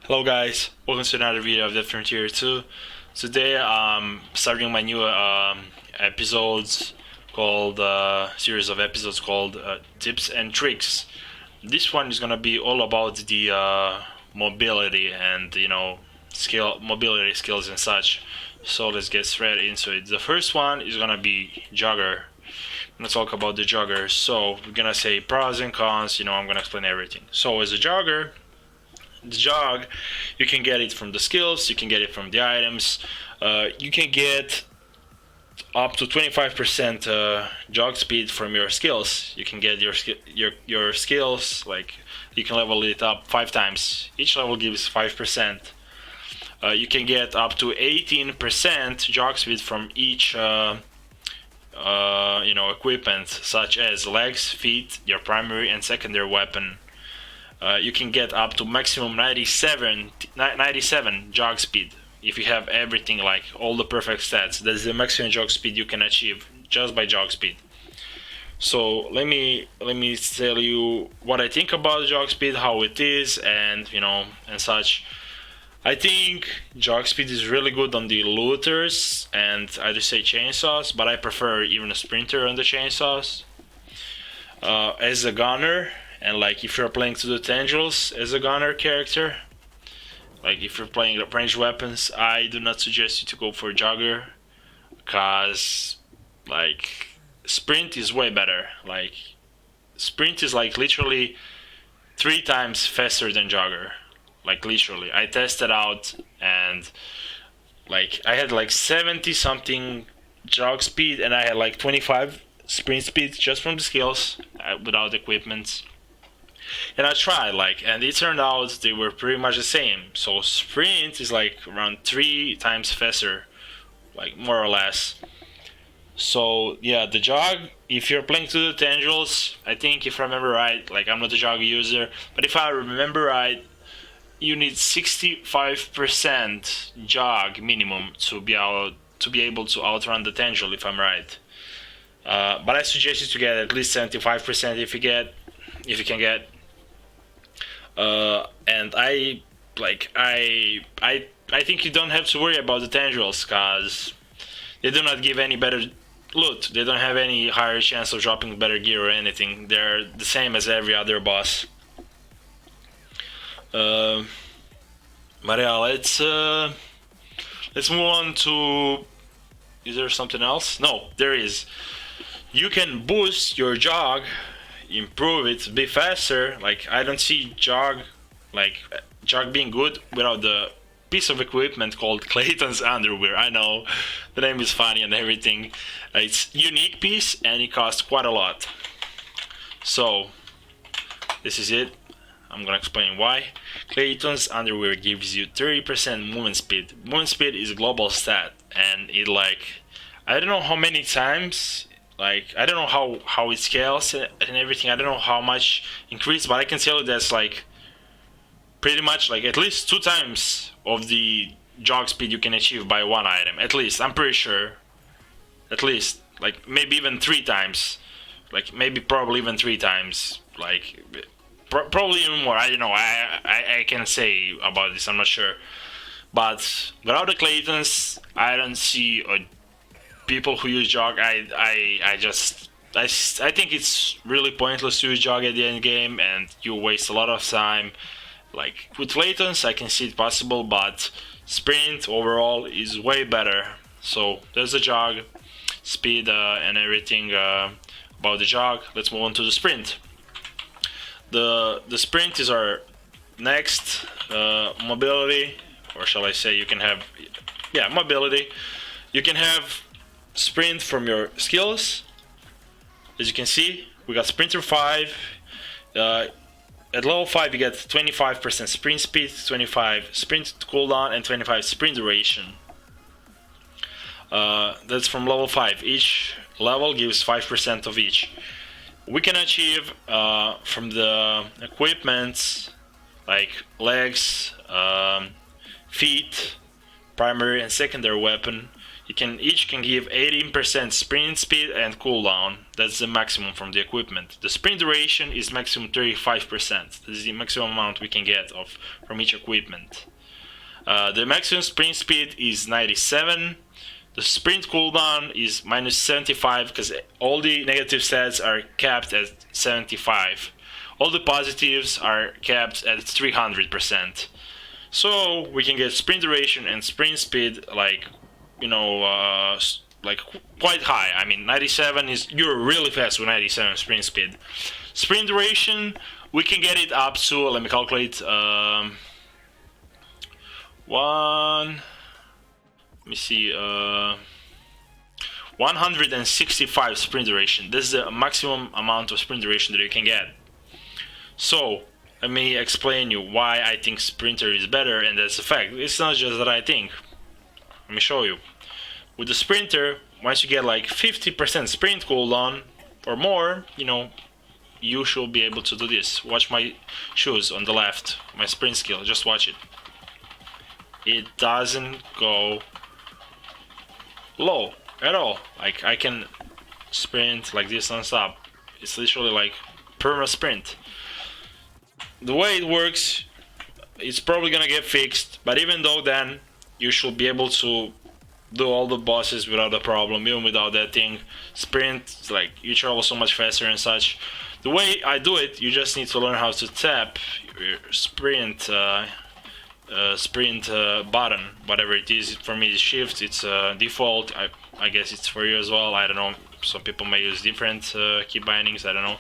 Hello guys, welcome to another video of the Frontier 2. Today I'm starting my new episodes called series of episodes called Tips and Tricks. This one is gonna be all about the mobility and mobility skills and such. So let's get straight into it. The first one is gonna be Jogger. I'm gonna talk about the Jogger. So we're gonna say pros and cons. I'm gonna explain everything. So as a jogger, the jog, you can get it from the skills, you can get it from the items, you can get up to 25% jog speed from your skills. You can get your skills, like you can level it up 5 times. Each level gives 5%. You can get up to 18% jog speed from each equipment, such as legs, feet, your primary and secondary weapon. You can get up to maximum 97 jog speed if you have everything, like all the perfect stats. That's the maximum jog speed you can achieve just by jog speed. So let me tell you what I think about jog speed, how it is, and and such. I think jog speed is really good on the looters and I just say chainsaws, but I prefer even a sprinter on the chainsaws. As a gunner, and like if you're playing to the tendrils as a gunner character, like if you're playing ranged weapons, I do not suggest you to go for Jogger, cause like sprint is way better. Like sprint is like literally 3 times faster than Jogger. Like literally, I tested out and like I had like 70 something jog speed and I had like 25 sprint speed just from the skills without equipment. And I tried, and it turned out they were pretty much the same. So sprint is like around 3 times faster, like more or less. So yeah, the jog, if you're playing to the tendrils, I think if I remember right, like I'm not a jog user, but if I remember right, you need 65% jog minimum to be able to outrun the tendril, if I'm right. But I suggest you to get at least 75% if you can get. And I think you don't have to worry about the tendrils, cause they do not give any better loot. They don't have any higher chance of dropping better gear or anything. They're the same as every other boss. But yeah, let's move on to. Is there something else? No, there is. You can boost your jog, improve it, be faster. Like I don't see jog being good without the piece of equipment called Clayton's underwear. I know the name is funny and everything. It's unique piece and it costs quite a lot. So this is it. I'm gonna explain why. Clayton's underwear gives you 30% movement speed. Movement speed is a global stat, and it I don't know how many times. I don't know how it scales and everything. I don't know how much increase, but I can tell you that's pretty much at least 2 times of the jog speed you can achieve by one item. At least, I'm pretty sure. At least, maybe even 3 times. Probably even 3 times. Probably even more. I don't know. I can't say about this. I'm not sure. But without the Claytons, I don't see people who use jog. I think it's really pointless to use jog at the end game, and you waste a lot of time. Like with Claytons, I can see it possible, but sprint overall is way better. So there's the jog, speed and everything about the jog. Let's move on to the sprint. The sprint is our next mobility, or shall I say, you can have mobility. You can have sprint from your skills. As you can see, we got Sprinter 5. At level 5 you get 25% sprint speed, 25 sprint cooldown, and 25 sprint duration. That's from level 5. Each level gives 5% of each. We can achieve from the equipments like legs, feet, primary and secondary weapon. Each can give 18% sprint speed and cooldown. That's the maximum from the equipment. The sprint duration is maximum 35%. This is the maximum amount we can get from each equipment. The maximum sprint speed is 97. The sprint cooldown is minus 75 because all the negative stats are capped at 75. All the positives are capped at 300%. So we can get sprint duration and sprint speed like quite high. I mean, 97 is, you're really fast with 97 sprint speed. Sprint duration, we can get it up to, let me calculate, 165 sprint duration. This is the maximum amount of sprint duration that you can get. So let me explain you why I think sprinter is better, and that's a fact. It's not just that I think. Let me show you. With the sprinter, once you get like 50% sprint cooldown or more, you should be able to do this. Watch my shoes on the left, my sprint skill, just watch it. It doesn't go low at all. Like, I can sprint like this non-stop. It's literally like perma sprint. The way it works, it's probably gonna get fixed, but even though, then you should be able to do all the bosses without a problem, even without that thing. Sprint, like, you travel so much faster and such. The way I do it, you just need to learn how to tap your sprint button, whatever it is. For me, it's shift. It's default. I guess it's for you as well. I don't know. Some people may use different key bindings. I don't know.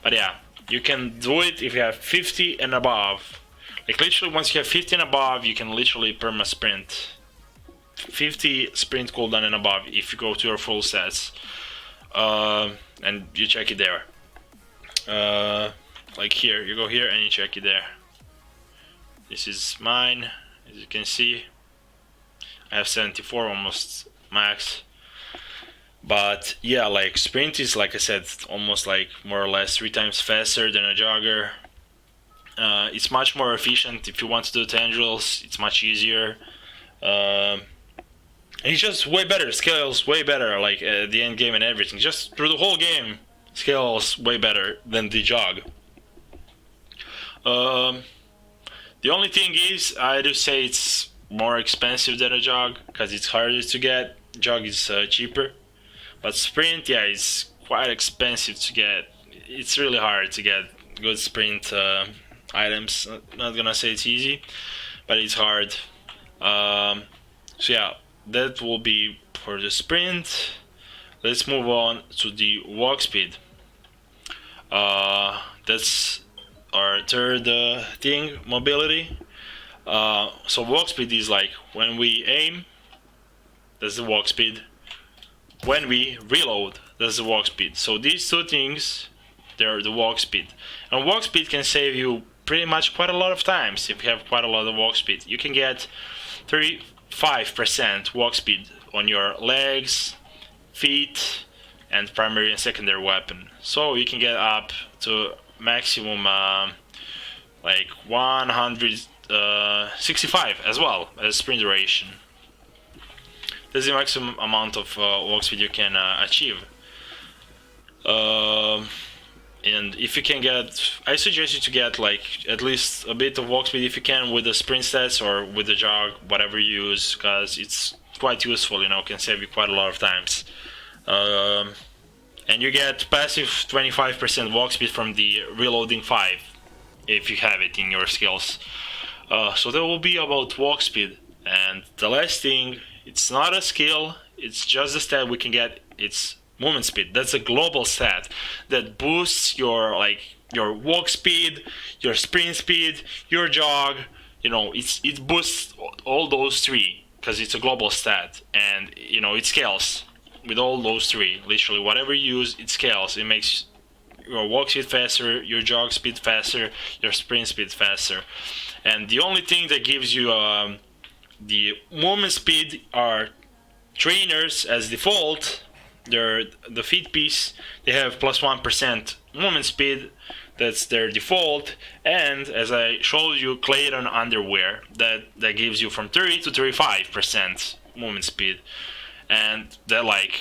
But yeah, you can do it if you have 50 and above. Like, literally, once you have 50 and above, you can literally perma sprint. 50 sprint cooldown and above if you go to your full stats, and you check it there. Like here, you go here and you check it there. This is mine, as you can see. I have 74, almost max. But yeah, like, sprint is, like I said, almost like more or less 3 times faster than a jogger. It's much more efficient if you want to do tendrils. It's much easier. It's just way better, scales way better, like the end game and everything. Just through the whole game, scales way better than the jog. The only thing is, I do say it's more expensive than a jog, because it's harder to get. Jog is cheaper. But sprint, yeah, it's quite expensive to get. It's really hard to get good sprint items. Not gonna say it's easy, but it's hard. So yeah, that will be for the sprint. Let's move on to the walk speed. That's our third thing, mobility. So walk speed is like when we aim, that's the walk speed. When we reload, that's the walk speed. So these two things, they're the walk speed. And walk speed can save you pretty much quite a lot of times if you have quite a lot of walk speed. You can get 35% walk speed on your legs, feet, and primary and secondary weapon. So you can get up to maximum like 165 as well as sprint duration. That's the maximum amount of walk speed you can achieve. And if you can get, I suggest you to get like at least a bit of walk speed if you can with the sprint stats or with the jog, whatever you use, because it's quite useful, can save you quite a lot of times. And you get passive 25% walk speed from the reloading 5 if you have it in your skills. So that will be about walk speed. And the last thing, it's not a skill, it's just a stat we can get. It's movement speed. That's a global stat that boosts your walk speed, your sprint speed, your jog. It boosts all those 3 because it's a global stat, and it scales with all those 3. Literally, whatever you use, it scales. It makes your walk speed faster, your jog speed faster, your sprint speed faster. And the only thing that gives you the movement speed are trainers as default. They're the feet piece. They have plus 1% movement speed. That's their default. And as I showed you, Clayton underwear that gives you from 30 to 35% movement speed. and that, like,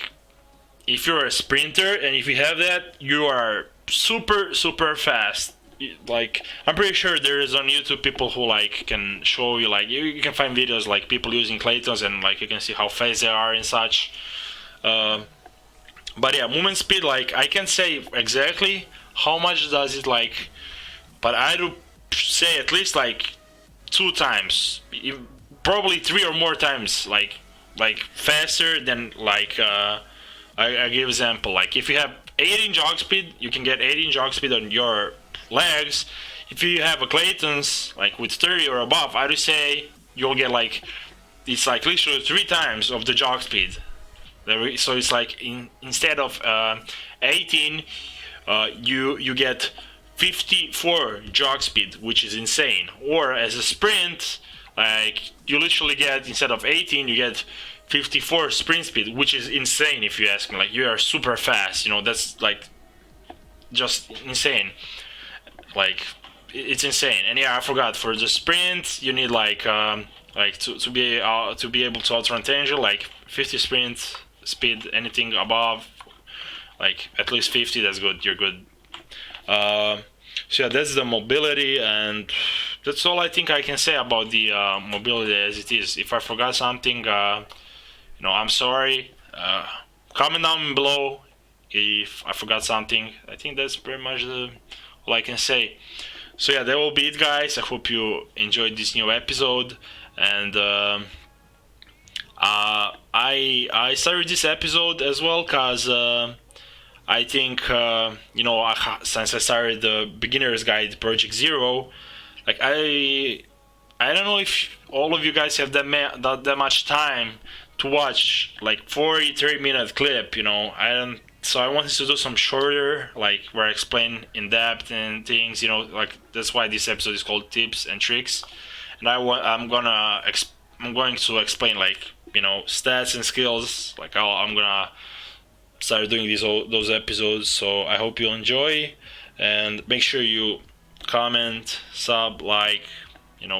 if you're a sprinter and if you have that, you are super fast. Like, I'm pretty sure there is on YouTube people who like can show you, like, you can find videos like people using Claytons, and like you can see how fast they are and such. But yeah, movement speed, like, I can't say exactly how much does it, like, but I do say at least like 2 times, probably 3 or more times, like faster than, like, I give example, like if you have 18 jog speed, you can get 18 jog speed on your legs. If you have a Clayton's like with 30 or above, I would say you'll get, like, it's like literally 3 times of the jog speed. So it's like instead of 18, you get 54 jog speed, which is insane. Or as a sprint, like, you literally get, instead of 18, you get 54 sprint speed, which is insane if you ask me. Like, you are super fast, you know, that's like just insane. Like, it's insane. And yeah, I forgot, for the sprint you need like to be able to outrun danger, like 50 sprint speed. Anything above like at least 50, that's good, you're good. So yeah, that's the mobility, and that's all I think I can say about the mobility as it is. If I forgot something, I'm sorry. Comment down below if I forgot something. I think that's pretty much all I can say. So yeah, that will be it, guys. I hope you enjoyed this new episode, and I started this episode as well because I think since I started the beginner's guide project 0, like, I don't know if all of you guys have that much time to watch like 40-30 minute clip, so I wanted to do some shorter, like, where I explain in depth and things, like, that's why this episode is called Tips and Tricks. And I'm going to explain, like, stats and skills. Like, I'm gonna start doing those episodes. So I hope you'll enjoy, and make sure you comment, sub, like,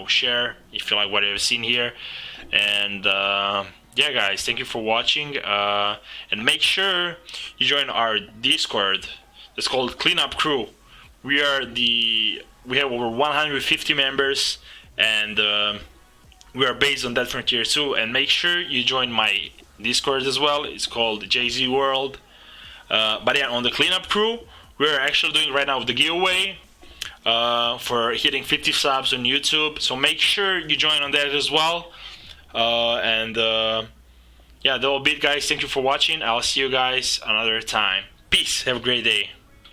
share if you like what you've seen here. And yeah, guys, thank you for watching, and make sure you join our Discord. It's called Cleanup Crew. We have over 150 members, and we are based on that frontier too. And make sure you join my Discord as well. It's called JZ World. But yeah, on the Cleanup Crew, we're actually doing right now the giveaway for hitting 50 subs on YouTube. So make sure you join on that as well. Yeah, that will be it, guys. Thank you for watching. I'll see you guys another time. Peace. Have a great day.